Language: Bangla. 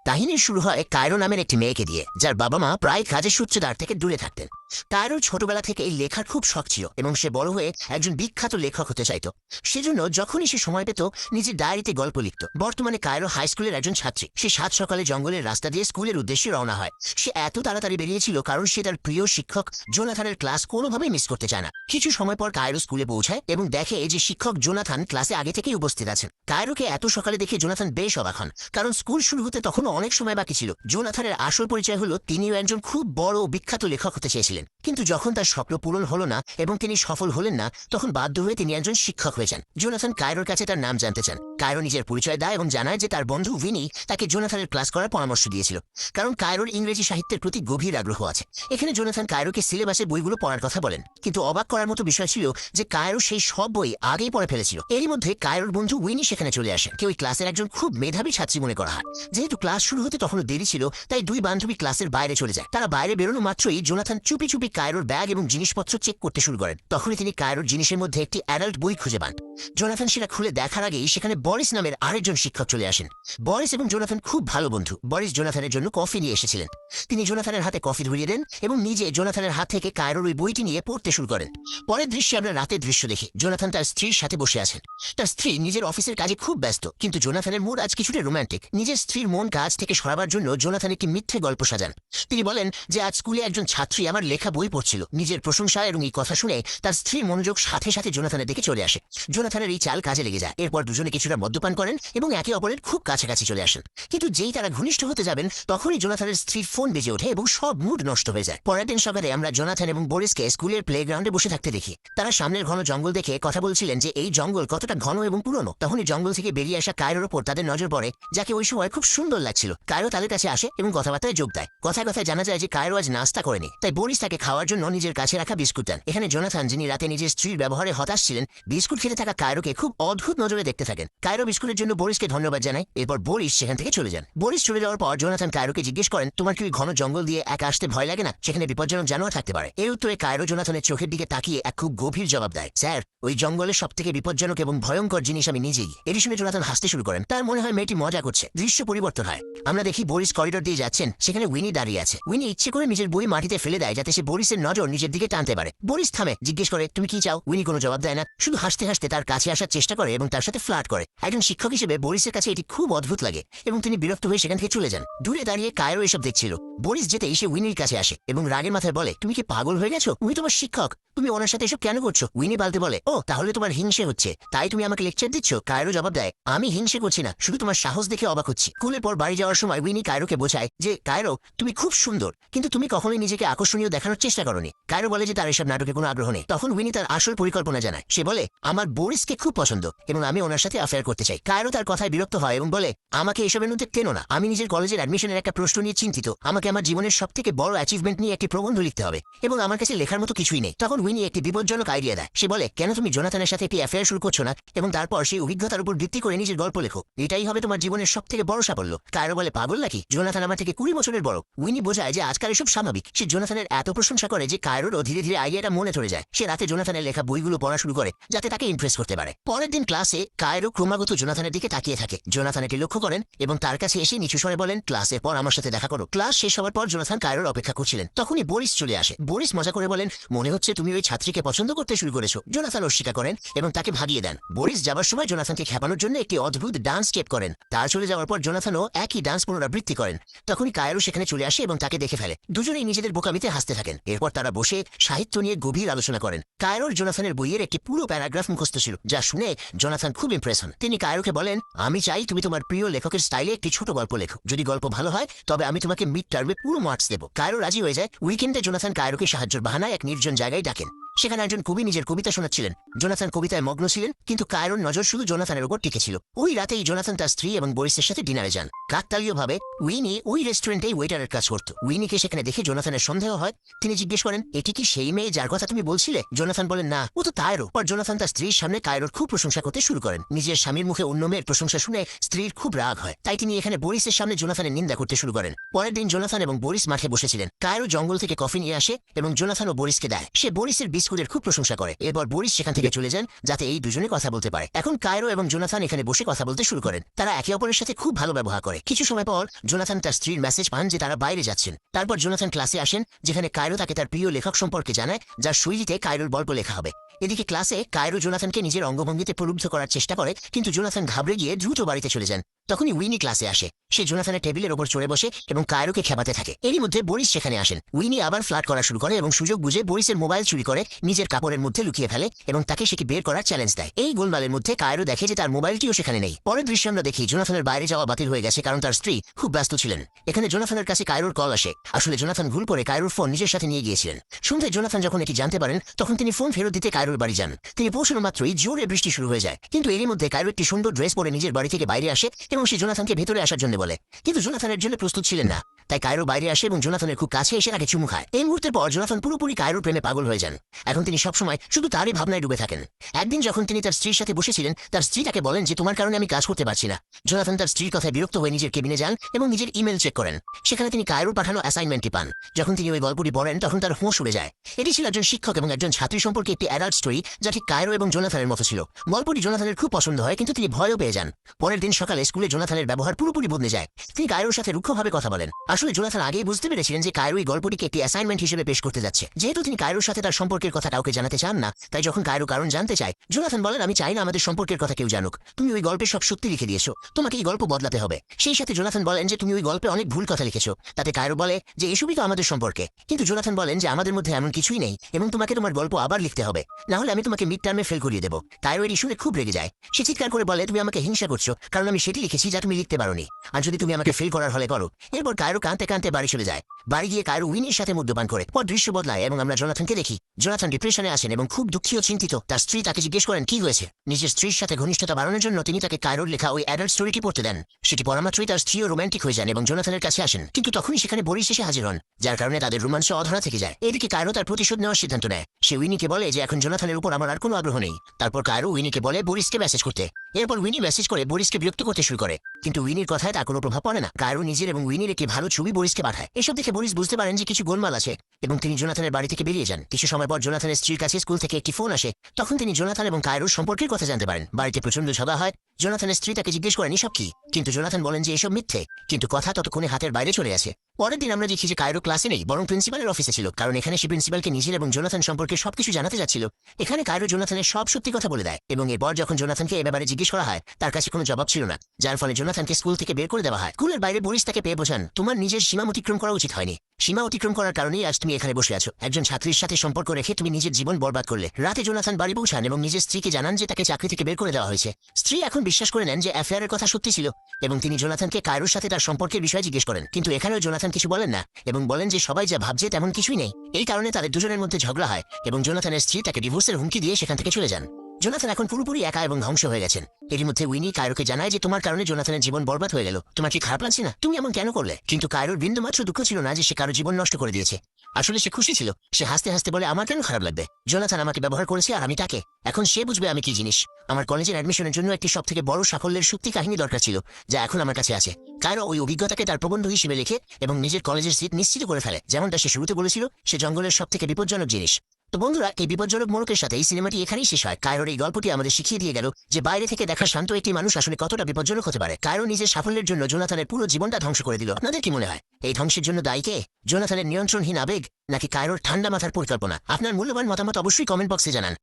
কাহিনী শুরু হয় কায়রো নামের একটি মেয়েকে দিয়ে, যার বাবা মা প্রায় কাজের সূত্রে তার থেকে দূরে থাকতেন। কায়রোর ছোটবেলা থেকে এই লেখার খুব শখ ছিল এবং সে বড় হয়ে একজন বিখ্যাত লেখক হতে চাইত। সেজন্য যখনই সে সময় পেত নিজের ডায়েরিতে গল্প লিখত। বর্তমানে কায়রো হাই স্কুলের একজন ছাত্রী। সে সাত সকালে জঙ্গলের রাস্তা দিয়ে স্কুলের উদ্দেশ্যে রওনা হয়। সে এত তাড়াতাড়ি বেরিয়েছিল কারণ সে তার প্রিয় শিক্ষক জোনাথানের ক্লাস কোনোভাবেই মিস করতে চায় না। কিছু সময় পর কায়রো স্কুলে পৌঁছায় এবং দেখে যে শিক্ষক জোনাথান ক্লাসে আগে থেকেই উপস্থিত আছেন। কায়রোকে এত সকালে দেখে জোনাথান বেশ অবাক হন, কারণ স্কুল শুরু হতে তখনও অনেক সময় বাকি ছিল। জোনাথানের আসল পরিচয় হলো তিনিও একজন খুব বড় ও বিখ্যাত লেখক হতে চেয়েছিলেন, কিন্তু যখন তার স্বপ্ন পূরণ হলো না এবং তিনি সফল হলেন না, তখন বাধ্য হয়ে তিনি একজন শিক্ষক হয়ে যান। জোনাথান কায়রোর কাছে তার নাম জানতে চান। কায়রো নিজের পরিচয় দেয় এবং জানায় যে তার বন্ধু উইনি তাকে জোনাথানের ক্লাস করার পরামর্শ দিয়েছিল, কারণ কায়রোর ইংরেজি সাহিত্যের প্রতি গভীর আগ্রহ আছে। এখানে জোনাথান কায়রোকে সিলেবাসের বইগুলো পড়ার কথা বলেন, কিন্তু অবাক করার মতো বিষয় ছিল যে কায়রো সেই সব বই আগেই পড়ে ফেলেছিল। এরই মধ্যে কায়রোর বন্ধু উইনি সেখানে চলে আসেন। কেউ ক্লাসের একজন খুব মেধাবী ছাত্রী মনে করা হয়। যেহেতু ক্লাস শুরু হতে তখনও দেরি ছিল, তাই দুই বান্ধবী ক্লাসের বাইরে চলে যায়। তারা বাইরে বেরোনো মাত্রই জোনাথান চুপি চুপি কায়রোর ব্যাগ এবং জিনিসপত্র চেক করতে শুরু করেন। তখনই তিনি কায়রোর জিনিসের মধ্যে একটি অ্যাডাল্ট বই খুঁজে পান। জোনাথান সেটা খুলে দেখার আগেই সেখানে বরিস নামের আরেকজন শিক্ষক চলে আসেন। বরিস এবং জোনাথান খুব ভালো বন্ধু। বরিস জোনাথানের জন্য কফি নিয়ে এসেছিলেন। তিনি জোনাথানের হাতে কফি ধরিয়ে দেন এবং নিজে জোনাথানের হাত থেকে কায়রোর ওই বইটি নিয়ে পড়তে শুরু করেন। পরের দৃশ্যে আমরা রাতের দৃশ্য দেখি। জোনাথান তার স্ত্রীর সাথে বসে আছেন। তার স্ত্রী নিজের অফিসের কাজে খুব ব্যস্ত, কিন্তু জোনাথানের মুড আজ কিছুটা রোমান্টিক। নিজের স্ত্রীর মন কাজ থেকে সরাবার জন্য জোনাথান একটি মিথ্যে গল্প সাজান। তিনি বলেন যে আজ স্কুলে একজন ছাত্রী আমার লেখা বই পড়ছিল। নিজের প্রশংসা এবং এই কথা শুনে তার স্ত্রীর মনোযোগ সাথে সাথে জোনাথানের দিকে চলে আসে। জোনাথানের এই চাল কাজে লেগে যায়। এরপর দুজনে কিছুটা মদ্যপান করেন এবং একে অপরের খুব কাছাকাছি চলে আসেন। কিন্তু যেই তারা ঘনিষ্ঠ হতে যাবেন, তখনই জোনাথানের স্ত্রীর ফোন বেজে ওঠে এবং সব মুড নষ্ট হয়ে যায়। পরের দিন সকালে আমরা জোনাথান এবং বরিসকে স্কুলের প্লেগ্রাউন্ডে বসে থাকতে দেখি। তারা সামনের ঘন জঙ্গল দেখে কথা বলছিলেন যে এই জঙ্গল কতটা ঘন এবং পুরনো। তখনই জঙ্গল থেকে বেরিয়ে আসা কায়রোর ওপর তাদের নজর পড়ে, যাকে ওই সময় খুব সুন্দর লাগছিল। কায়রো তাদের কাছে আসে এবং কথাবার্তায় যোগ দেয়। কথায় কথায় জানা যায় যে কায়রো আজ নাস্তা করেনি, তাই বরিস তাকে খাওয়ার জন্য নিজের কাছে রাখা বিস্কুট দেন। এখানে জোনাথান, যিনি রাতে নিজের স্ত্রীর ব্যবহারে হতাশ ছিলেন, বিস্কুট খেতে থাকা কায়রোকে খুব অদ্ভুত নজরে দেখতে থাকেন। কায়রো বিস্কুটের জন্য বরিসকে ধন্যবাদ জানায়। এরপর বরিস সেখান থেকে চলে যান। বরিস চলে যাওয়ার পর জোনাথান কায়রোকে জিজ্ঞেস করেন, তোমার কি ঘন জঙ্গল দিয়ে একা আসতে ভয় লাগে না? সেখানে বিপজ্জনক জানোয়ার থাকতে পারে। এর উত্তরে কায়রো জোনাথানের চোখের দিকে তাকিয়ে এক খুব গভীর জবাব দেয়, স্যার, ওই জঙ্গলের সব থেকে বিপজ্জনক এবং ভয়ঙ্কর জিনিস আমি নিজেই। এটি শুনে জোনাথান হাসতে শুরু করেন। তার মনে হয় মেয়েটি মজা করছে। দৃশ্য পরিবর্তন হয়। আমরা দেখি বরিস করিডোর দিয়ে যাচ্ছেন। সেখানে উইনি দাঁড়িয়ে আছে। উইনি ইচ্ছে করে নিজের বই মাটিতে ফেলে দেয় যাতে সে বরিসের নজর নিজের দিকে টানতে পারে। বরিস থামে, জিজ্ঞেস করে, তুমি কি চাও? উইনি কোনো জবাব দেয় না, শুধু হাসতে হাসতে তার কাছে আসার চেষ্টা করে এবং তার সাথে ফ্লার্ট করে। একজন শিক্ষক হিসেবে বরিসের কাছে এটি খুব অদ্ভুত লাগে এবং তিনি বিরক্ত হয়ে সেখান থেকে চলে যান। দূরে দাঁড়িয়ে কায়রো এসব দেখছিল। বরিস যেতেই সে উইনির কাছে আসে এবং রাগের মাথায় বলে, তুমি কি পাগল হয়ে গেছো? উনি তোমার শিক্ষক, তুমি ওনার সাথে এসব কেন করছো? উইনি পাল্টে বলে, ও তাহলে তোমার হিংসে হচ্ছে, তাই তুমি আমাকে লেকচার দিচ্ছ? কায়রো জবাব দেয়, আমি হিংসে করছি না, শুধু তোমার সাহস দেখে অবাক হচ্ছি। স্কুলের পর বাড়ি যাওয়ার সময় উইনি কায়রোকে বোঝায় যে কায়রো, তুমি খুব সুন্দর, কিন্তু তুমি কখনোই নিজেকে আকর্ষণীয় দেখানোর চেষ্টা করনি। কায়রো বলে যে তার এসব নাটকে কোনো আগ্রহ নেই। তখন উইনি তার আসল পরিকল্পনা জানায়। সে বলে, আমার বরিসকে খুব পছন্দ এবং আমি ওনার সাথে অ্যাফেয়ার করতে চাই। কায়রো তার কথায় বিরক্ত হয় এবং বলে, আমাকে এসবের মধ্যে কেন না, আমি নিজের কলেজের অ্যাডমিশনের একটা প্রশ্ন নিয়ে চিন্তিত। আমাকে আমার জীবনের সব থেকে বড় অ্যাচিভমেন্ট নিয়ে একটি প্রবন্ধ লিখতে হবে এবং আমার কাছে লেখার মতো কিছুই নেই। তখন উইনি একটি বিপজ্জনক আইডিয়া দেয়। সে বলে, কেন তুমি জোনাথানের সাথে একটি অ্যাফেয়ার শুরু করছো না এবং তারপর সেই অভিজ্ঞতার উপর ভিত্তি করে নিজের গল্প লেখো? এটাই হবে তোমার জীবনের সব থেকে বড় সাফল্য। কায়রো বলে, পাগল নাকি? জোনাথান আমার থেকে 20 বছরের বড়। উইনি বোঝায় যে আজকাল এসব স্বাভাবিক। সে জোনাথানের এত প্রশংসা করে যে কায়রোরও ধীরে ধীরে আইডিয়াটা মনে ধরে যায়। সে রাতে জোনাথানের লেখা বইগুলো পড়া শুরু করে যাতে তাকে ইমপ্রেস করতে পারে। পরের দিন ক্লাসে কায়রো ক্রমাগত জোনাথানের দিকে তাকিয়ে থাকে। জোনাথান এটি লক্ষ্য করেন এবং তার কাছে এসে নিচু স্বরে বলেন, ক্লাসের পর আমার সাথে দেখা করো। ক্লাস শেষ হওয়ার পর জোনাথান কায়রোর অপেক্ষা করছিলেন। তখনই বরিস চলে আসে। বরিস মজা করে বলেন, মনে হচ্ছে তুমি ওই ছাত্রীকে পছন্দ করতে শুরু করেছো। জোনাথান অস্বীকার করেন এবং তাকে ভাগিয়ে দেন। বরিস যাবার সময় জোনাথানকে খেপানোর জন্য একটি অদ্ভুত ডান্স স্টেপ করেন। তার চলে যাওয়ার পর জোনাথানও একই ডান্স পুনরাবৃত্তি করেন। তখনই কায়রো সেখানে চলে আসে এবং তাকে দেখে ফেলে। দুজনেই নিজেদের বোকামিতে হাসতে থাকেন। এরপর তারা বসে সাহিত্য নিয়ে গভীর আলোচনা করেন। কায়রোর জোনাথানের বইয়ের একটি পুরো প্যারাগ্রাফ মুখস্থ ছিল, যা শুনে জোনাথান খুব ইমপ্রেস হন। তিনি কায়রোকে বলেন, আমি চাই তুমি তোমার প্রিয় লেখকের স্টাইলে একটি ছোট গল্প লেখো। যদি গল্প ভালো হয় তবে আমি তোমাকে মিড টার্মে পুরো মার্কস দেবো। কায়রো রাজি হয়ে যায়। উইকেন্ডে জোনাথান কায়রোকে সাহায্যের বাহানায় এক নির্জন জায়গায় ডাকেন। সেখানে একজন কবি নিজের কবিতা শোনাচ্ছিলেন। জোনাথান কবিতায় মগ্ন ছিলেন, কিন্তু কায়রোর নজর শুধু জোনাথানের উপর টিকে ছিল। ওই রাতেই জোনাথান তার স্ত্রী এবং বরিসের সাথে ডিনারে যান। কাকতালীয়ভাবে উইনি ওই রেস্টুরেন্টেই ওয়েটারের কাজ করত। উইনিকে সেখানে দেখে জোনাথানের সন্দেহ হয়। তিনি জিজ্ঞেস করেন, এটি কি সেই মেয়ে যার কথা তুমি বলছিলে? জোনাথান বলেন, না, ও তো কায়রো। পর জোনাথান তার স্ত্রীর সামনে কায়রোর খুব প্রশংসা করতে শুরু করেন। নিজের স্বামীর মুখে অন্য মেয়ের প্রশংসা শুনে স্ত্রীর খুব রাগ হয়, তাই তিনি এখানে বরিসের সামনে জোনাথানের নিন্দা করতে শুরু করেন। পরের দিন জোনাথান এবং বরিস মাঠে বসেছিলেন। কায়রো জঙ্গল থেকে কফি নিয়ে আসে এবং জোনাথান ও বরিসকে দেয়। সে বরিসের বিস্কুট স্কুলের খুব প্রশংসা করে। এরপর বরিস সেখান থেকে চলে যান যাতে এই দুজনে কথা বলতে পারে। এখন কায়রো এবং জোনাথন এখানে বসে কথা বলতে শুরু করেন। তারা একে অপরের সাথে খুব ভালো ব্যবহার করে। কিছু সময় পর জোনাথন তার স্ত্রীর মেসেজ পান যে তারা বাইরে যাচ্ছেন। তারপর জোনাথন ক্লাসে আসেন, যেখানে কায়রো তাকে তার প্রিয় লেখক সম্পর্কে জানায়, যার শৈলীতে কায়রোর গল্প লেখা হবে। এদিকে ক্লাসে কায়রো জোনাথনকে নিজের অঙ্গভঙ্গিতে প্রলুব্ধ করার চেষ্টা করে, কিন্তু জোনাথন ঘাবড়ে গিয়ে দ্রুত বাড়িতে চলে যান। তখনই উইনি ক্লাসে আসে। সে জোনাথনের টেবিলের ওপর চড়ে বসে এবং কায়রোকে খেপাতে থাকে। এরই মধ্যে বরিস সেখানে আসেন। উইনি আবার ফ্লার্ট করা শুরু করে এবং সুযোগ বুঝে বরিসের মোবাইল চুরি করে নিজের কাপড়ের মধ্যে লুকিয়ে ফেলে এবং তাকে সেটি বের করার চ্যালেঞ্জ দেয়। এই গোলমালের মধ্যে কায়রো দেখে যে তার মোবাইলটিও সেখানে নেই। পরের দৃশ্যে আমরা দেখি জোনাথনের বাইরে যাওয়া বাতিল হয়ে গেছে, কারণ তার স্ত্রী খুব ব্যস্ত ছিলেন। এখানে জোনাথনের কাছে কায়রোর কল আসে। আসলে জোনাথন ভুল করে কায়রোর ফোন নিজের সাথে নিয়ে গিয়েছিলেন। সন্ধ্যায় জোনাথন যখন এটি জানতে পারেন, তখন তিনি ফোন ফেরত দিতে কায়রোর বাড়ি যান। তিনি পৌঁছানো মাত্রই জোরে বৃষ্টি শুরু হয়ে যায়, কিন্তু এরই মধ্যে কায়রো একটি সুন্দর ড্রেস পরে নিজের বাড়ি থেকে বাইরে আসে এবং সে জোনাথনকে ভেতরে আসার জন্য বলে, কিন্তু জোনাথনের জন্য প্রস্তুত ছিলেন না। তাই কায়রো বাইরে আসে এবং জোনাথনের খুব কাছে এসে তাকে চুমু খায়। এই মুহূর্তের পর জোনাথন পুরোপুরি কায়রোর প্রেমে পাগল হয়ে যান। এখন তিনি সবসময় শুধু তারই ভাবনায় ডুবে থাকেন। একদিন যখন তিনি তার স্ত্রীর সাথে বসেছিলেন, তার স্ত্রী তাকে বলেন যে তোমার কারণে আমি কাজ করতে পারছি না। জোনাথন তার স্ত্রীর কথায় বিরক্ত হয়ে নিজের কেবিনে যান এবং নিজের ইমেল চেক করেন। সেখানে তিনি কায়রোর পাঠানো অ্যাসাইনমেন্টটি পান। যখন তিনি ওই গল্পটি পড়েন, তখন তার হোঁশ উড়ে যায়। এটি ছিল একজন শিক্ষক এবং একজন ছাত্রী সম্পর্কে একটি অ্যাডাল্ট স্টোরি, যা ঠিক কায়রো এবং জোনাথনের মতো ছিল। গল্পটি জোনাথনের খুব পছন্দ হয়, কিন্তু তিনি ভয়ও পেয়ে যান। পরের দিন সকালে স্কুলে জোনাথনের ব্যবহার পুরোপুরি বদলে যায়। তিনি কায়রোর সাথে রুক্ষভাবে কথা বলেন। আসলে জোনাথন আগেই বুঝতে পেরেছিলেন যে কায়রো এই গল্পটিকে একটি অ্যাসাইনমেন্ট হিসেবে পেশ করতে যাচ্ছে। যেহেতু তিনি কায়রোর সাথে তার সম্পর্কের কথা কাউকে জানাতে চান না, তাই যখন কায়রো কারণ জানতে চায়, জোনাথন বলেন, আমি চাই না আমাদের সম্পর্কের কথা কেউ জানুক। তুমি ওই গল্পে সব সত্যি লিখে দিয়েছো, তোমাকে এই গল্প বদলাতে হবে। সেই সাথে জোনাথন বলেন যে তুমি ওই গল্পে অনেক ভুল কথা লিখেছো। তাতে কায়রো বলে যে এসবই তো আমাদের সম্পর্কে। কিন্তু জোনাথন বলেন যে আমাদের মধ্যে এমন কিছুই নেই এবং তোমাকে তোমার গল্প আবার লিখতে হবে, না হলে আমি তোমাকে মিড টার্মে ফেল করিয়ে দেবো। কায়রো এর শুনে খুব রেগে যায়। সে চিৎকার করে বলে, তুমি আমাকে হিংসা করছো, কারণ আমি সেটি লিখেছি যা তুমি লিখতে পারোনি। আর যদি তুমি আমাকে ফেল করার হলে করো। এরপর কায়রো কাঁদতে কাঁদতে বাড়ি চলে যায়। বাড়ি গিয়ে কায়রো উইনির সাথে মদ্যপান করে। পর দৃশ্য বদলায় এবং আমরা জোনাথনকে দেখি। জোনাথন ডিপ্রেশনে আসেন এবং খুব দুঃখী ও চিন্তিত। তার স্ত্রী তাকে জিজ্ঞেস করেন কি হয়েছে। নিজের স্ত্রীর সাথে ঘনিষ্ঠতা বাড়ানোর জন্য তিনি তাকে কায়রোর লেখা ওই অ্যাডাল্ট স্টোরিটি পড়তে দেন। সেটি পড়া মাত্রই তার স্ত্রীও রোম্যান্টিক হয়ে যান এবং জোনাথনের কাছে আসেন, কিন্তু তখনই সেখানে বরিস এসে হাজির হন, যার কারণে তাদের রোমাঞ্চ অধরা থেকে যায়। এদিকে কায়রো তার প্রতিশোধ নেওয়ার সিদ্ধান্ত নেয়। সে উইনিকে বলে যে এখন জোনাথনের উপর আমার আর কোনো আগ্রহ নেই। তারপর কায়রো উইনিকে বলে বরিসকে মেসেজ করতে। এরপর উইনি মেসেজ করে বরিসকে বিরক্ত করতে শুরু করে, কিন্তু উইনির কথায় তার কোনো প্রভাব পড়ে না। কায়রো নিজের এবং উইনির একটি ভালো ছবি বরিসকে পাঠায়। এসব দেখে বরিস বুঝতে পারেন যে কিছু গোলমাল আছে এবং তিনি জোনাথনের বাড়ি থেকে বেরিয়ে যান। কিছু সময় পর জোনাথনের স্ত্রীর কাছে স্কুল থেকে একটি ফোন আসে। তখন তিনি জোনাথন এবং কায়রোর সম্পর্কের কথা জানতে পারেন। বাড়িতে প্রচন্ড ঝগড়া হয়। জোনাথনের স্ত্রী তাকে জিজ্ঞেস করেন এসব কি, কিন্তু জোনাথন বলেন যে এসব মিথ্যে, কিন্তু কথা ততক্ষণে হাতের বাইরে চলে আসে। পরের দিন আমরা দেখি যে কায়রো ক্লাসে নেই, বরং প্রিন্সিপালের অফিসে ছিল, কারণ এখানে সে প্রিন্সিপালকে নিজের এবং জোনাথন সম্পর্কে সবকিছু জানাতে যাচ্ছিল। এখানে কায়রো জোনাথনের সব সত্যি কথা বলে দেয় এবং এরপর যখন জোনাথনকে এ ব্যাপারে জিজ্ঞেস করা হয়, তার কাছে কোনো জবাব ছিল না, যার ফলে জোনাথনকে স্কুল থেকে বের করে দেওয়া হয়। স্কুলের বাইরে বরিস তাকে পেয়ে বোঝান, তোমার নিজের সীমা অতিক্রম করা উচিত হয়নি। সীমা অতিক্রম করার কারণেই আজ তুমি এখানে বসে আছো। একজন ছাত্রীর সাথে সম্পর্ক রেখে তুমি নিজের জীবন বরবাদ করলে। রাতে জোনাথন বাড়ি পৌঁছান এবং নিজের স্ত্রীকে জানান যে তাকে চাকরি থেকে বের করে দেওয়া হয়েছে। স্ত্রী এখন বিশ্বাস করে নেন যে অ্যাফেয়ারের কথা সত্যি ছিল এবং তিনি জোনাথনকে কায়রোর সাথে তার সম্পর্কের বিষয়ে জিজ্ঞেস করেন, কিন্তু এখানেও জোনাথন কিছু বলেন না এবং বলেন যে সবাই যা ভাবছে তেমন কিছুই নেই। এই কারণে তাদের দুজনের মধ্যে ঝগড়া হয় এবং জোনাথনের স্ত্রী তাকে ডিভোর্সের হুমকি দিয়ে সেখান থেকে চলে যান। জোনাথন এখন পুরোপুরি একা এবং ধ্বংস হয়ে গেছেন। এর মধ্যে উইনি কায়রোকে জানায় যে তোমার কারণে জোনাথনের জীবন বরবাদ হয়ে গেল, তোমার কি খারাপ লাগছে না, তুমি এমন কেন করলে? কিন্তু কায়রোর বিন্দুমাত্র দুঃখ ছিল না যে সে কারো জীবন নষ্ট করে দিয়েছে। আসলে সে খুশি ছিল। সে হাসতে হাসতে বলে, আমার কেন খারাপ লাগবে, জোনাথন আমাকে ব্যবহার করেছে আর আমি তাকে। এখন সে বুঝবে আমি কি জিনিস। আমার কলেজের অ্যাডমিশনের জন্য একটি সব থেকে বড় সাফল্যের সত্যি কাহিনী দরকার ছিল, যা এখন আমার কাছে আছে। কায়রো ওই অভিজ্ঞতাকে তার প্রবন্ধ হিসেবে লিখে এবং নিজের কলেজের সিট নিশ্চিত করে ফেলে, যেমনটা সে শুরুতে বলেছিল সে জঙ্গলের সব থেকে বিপজ্জনক জিনিস। তো বন্ধুরা, এই বিপজ্জনক মোড়কের সাথে এই সিনেমাটি এখানেই শেষ হয়। কায়রোর এই গল্পটি আমাদের শিখিয়ে দিয়ে গেল যে বাইরে থেকে দেখা শান্ত একটি মানুষ আসলে কতটা বিপজ্জনক হতে পারে। কায়রো নিজের সাফল্যের জন্য জোনাথনের পুরো জীবনটা ধ্বংস করে দিল। আপনাদের কি মনে হয়, এই ধ্বংসের জন্য দায়ী কে? জোনাথনের নিয়ন্ত্রণহীন আবেগ নাকি কায়রোর ঠান্ডা মাথার পরিকল্পনা? আপনার মূল্যবান মতামত অবশ্যই কমেন্ট বক্সে জানান।